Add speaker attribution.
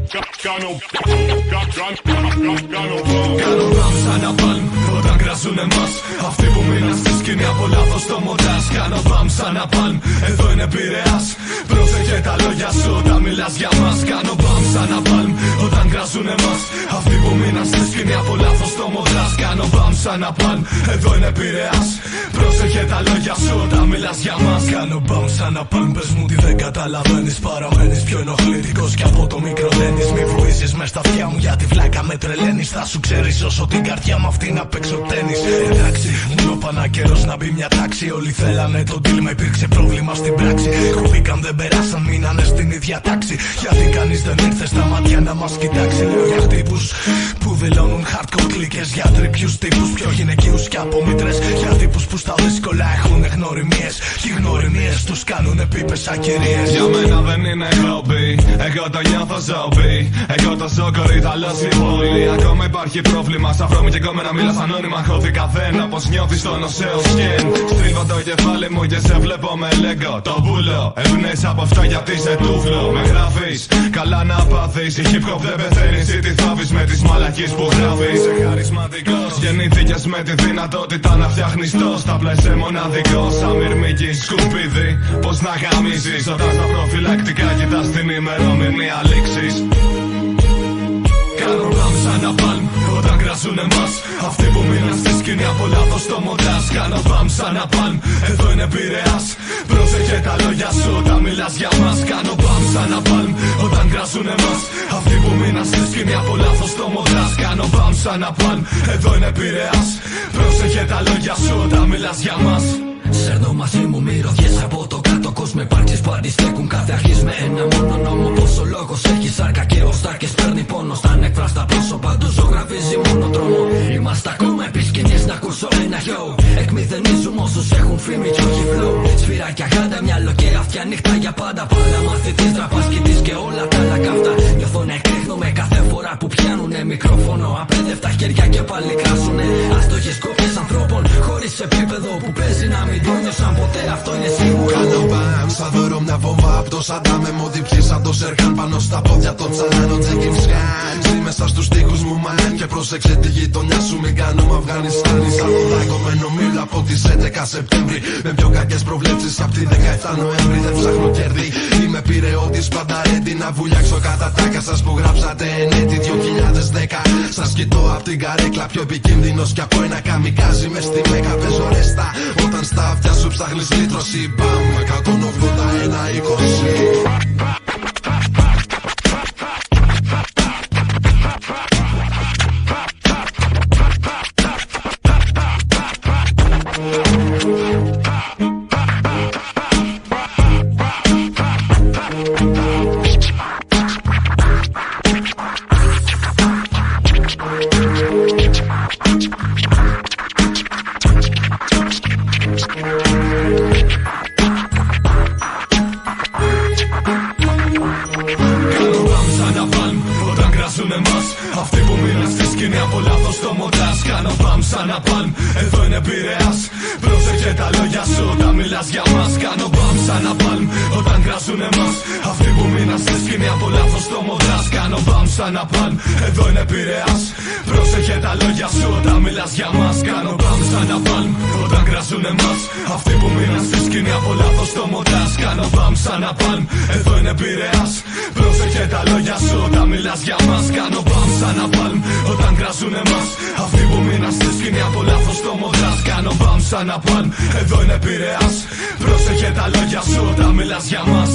Speaker 1: Κάνω μπαμ σαν να παλμ όταν κράζουν εμάς. Αυτοί που μείναν στη σκηνή από λάθος το μοντάζ. Κάνω μπαμ σαν να παλμ, εδώ είναι Πειραιάς. Πρόσεχε τα λόγια σου όταν μιλάς για μας. Κάνω μπαμ σαν να παλμ όταν κράζουν εμάς. Αυτοί που μείναν στη σκηνή από λάθος το μοντάζ. Κάνω μπαμ σαν να παλμ, εδώ είναι Πειραιάς. Πρόσεχε τα λόγια σου όταν μιλάς για μας. Κάνω μπαμ σαν να παλμ, πες μου τι δεν καταλαβαίνεις. Παραμένεις πιο ενοχλητικός κι από το μικρό τένις. Μη βουίζεις μες στα αυτιά μου γιατί βλάκα με τρελαίνεις. Θα σου ξέρεις όσο την καρδιά μου αυτή να παίξω τένις. Εντάξει, μου είπανα καιρός να μπει μια τάξη. Όλοι θέλανε τον deal, μα υπήρξε πρόβλημα στην πράξη. Κοπήκαν, δεν περάσαν, μείνανε στην ίδια τάξη. Γιατί κανείς δεν ήρθε στα μάτια να μας κοιτάξει. Λέω για τύπους που δηλώνουν hardcore κλίκες. Για τρίπιους τύπους πιο γυναικείους κι από μήτρες. Για τύπους που στα δύσκολα έχουν γνωριμίες. Και οι γνωριμίες τους κάνουνε πίπες σαν κυρίες. Για μένα δεν είναι χόμπι, εγώ το νιώθω ζόμπι. Εγώ το ζω κορυδαλό στη πόλη. Ακόμα υπάρχει πρόβλημα, σαν βρώμη και κόμμενα μιλάς ανώνυμα. Χώδη καθένα πως νιώθεις στο νοσαίο σκεν. Στρίβω το κεφάλι μου και σε βλέπω με λέγκο. Το βούλο, ευνές από αυτά γιατί σε τούβλο. Με γράφεις, καλά να πάθεις. Η hip hop δεν πεθαίνεις ή τη θάβεις με τις μαλακίες που γράφεις. Είσαι χαρισματικός, γεννήθηκες με τη δυνατότητα να φτιάχνεις τόστ. Απλά είσαι μοναδικός, σαν μυρμήγκι σκουπίδι. Πως να γαμίζεις όταν στα προφυλακτικά κοιτάς την ημερομηνία λήξης. Κάνω μπαμ σαν να παλμ όταν κράζουν εμάς. Αυτοί που μείναν στη σκηνή από λάθος το μοντάζ. Κάνω μπαμ σαν να παλμ, εδώ είναι Πειραιάς. Πρόσεχε τα λόγια σου όταν μιλάς για μας. Κάνω μπαμ σαν να παλμ όταν κράζουν εμάς. Αυτοί που μείναν στη σκηνή από λάθος το μοντάζ. Κάνω μπαμ σαν να παλμ, εδώ είναι Πειραιάς. Πρόσεχε τα λόγια σου όταν μιλάς για μας. Σέρνω μαζί μου μυρωδιές από το κάτω κόσμο. Υπάρξεις που αντιστέκουν κάθε αρχής με ένα μόνο νόμο. Πως ο λόγος έχει σάρκα και ο Στάρκες παίρνει πόνο. Στα ανεκφράστα πρόσωπα του ζωγραφίζει μόνο δρόμο. Είμαστε ακόμα επί σκηνής να ακούσω ένα χιό. Εκμηδενίζουμε όσους έχουν φήμη κι όχι flow. Σφυράκια γάντα, μυαλό και αυτιά νύχτα για πάντα. Πάντα μαθητής, δραπασκητής και όλα τα άλλα καυτά. Νιώθω να εκρήχνομαι κάθε φορά που πιάνουνε μικρόφωνο. Απέδευτα χέρια και πάλι κράσουνε. Άστοχες κόπιες ανθρώπων χωρίς επίπεδο που παίζει να μην το νιώσαν ποτέ, αυτό είναι σίγουρο.
Speaker 2: Κάνω μπαμ, σαν δώρο μια βόμβα από το Σαντάμ. Με μοδιπιές σαν το Σερχάν πάνω στα πόδια το Τσαλάνο Τζέκιμς Χάν. Ζει μέσα στους τοίχους μου μαν και πρόσεξε τη γειτονιά σου μην κάνουμε Αφγανιστάν. Σαν το δάκομενο μήλο από τις 11 Σεπτέμβρη. Με πιο κακές προβλέψεις απ' τη 17 Νοέμβρη. Δεν ψάχνω κέρδη, είμαι πειραιώτης πάντα έτοι να βουλιάξω κατά τάκα σας που γράψατε ενέτη 2010. Σας κοιτώ απ' την καρέκλα πιο επικίνδυνος κι από ένα καμικάζι μες στη Μέκα. Παίζω ρέστα όταν στα αυτιά σου ψάχνεις λύτρωση. Μπαμ, 181-20.
Speaker 1: Αυτοί που μείναν στη σκηνή από λάθος το μοντάζ. Κάνω μπαμ σαν να παλμ, εδώ είναι Πειραιάς. Πρόσεχε τα λόγια σου όταν μιλάς για μας. Κάνω μπαμ σαν να παλμ όταν κράζουν εμάς. Αυτοί που μείναν στη σκηνή από λάθος το μοντάζ. Κάνω μπαμ σαν να παλμ, εδώ είναι Πειραιάς. Πρόσεχε τα λόγια σου όταν μιλάς για μας. Κάνω μπαμ σαν να παλμ όταν κράζουν εμάς. Αυτοί που μείναν στη σκηνή από λάθος το μοντάζ. Κάνω μπαμ σαν να παλμ, εδώ είναι Πειραιάς. Πρόσεχε τα λόγια σου όταν μιλάς για μας. Κάνω μπαμ σαν να παλμ όταν κράζουν εμάς. Αυτοί που μείναν στη σκηνή από λάθος το μοντάζ. Κάνω μπαμ σαν να παλμ, εδώ είναι Πειραιάς. Πρόσεχε τα λόγια σου όταν μιλάς για μας.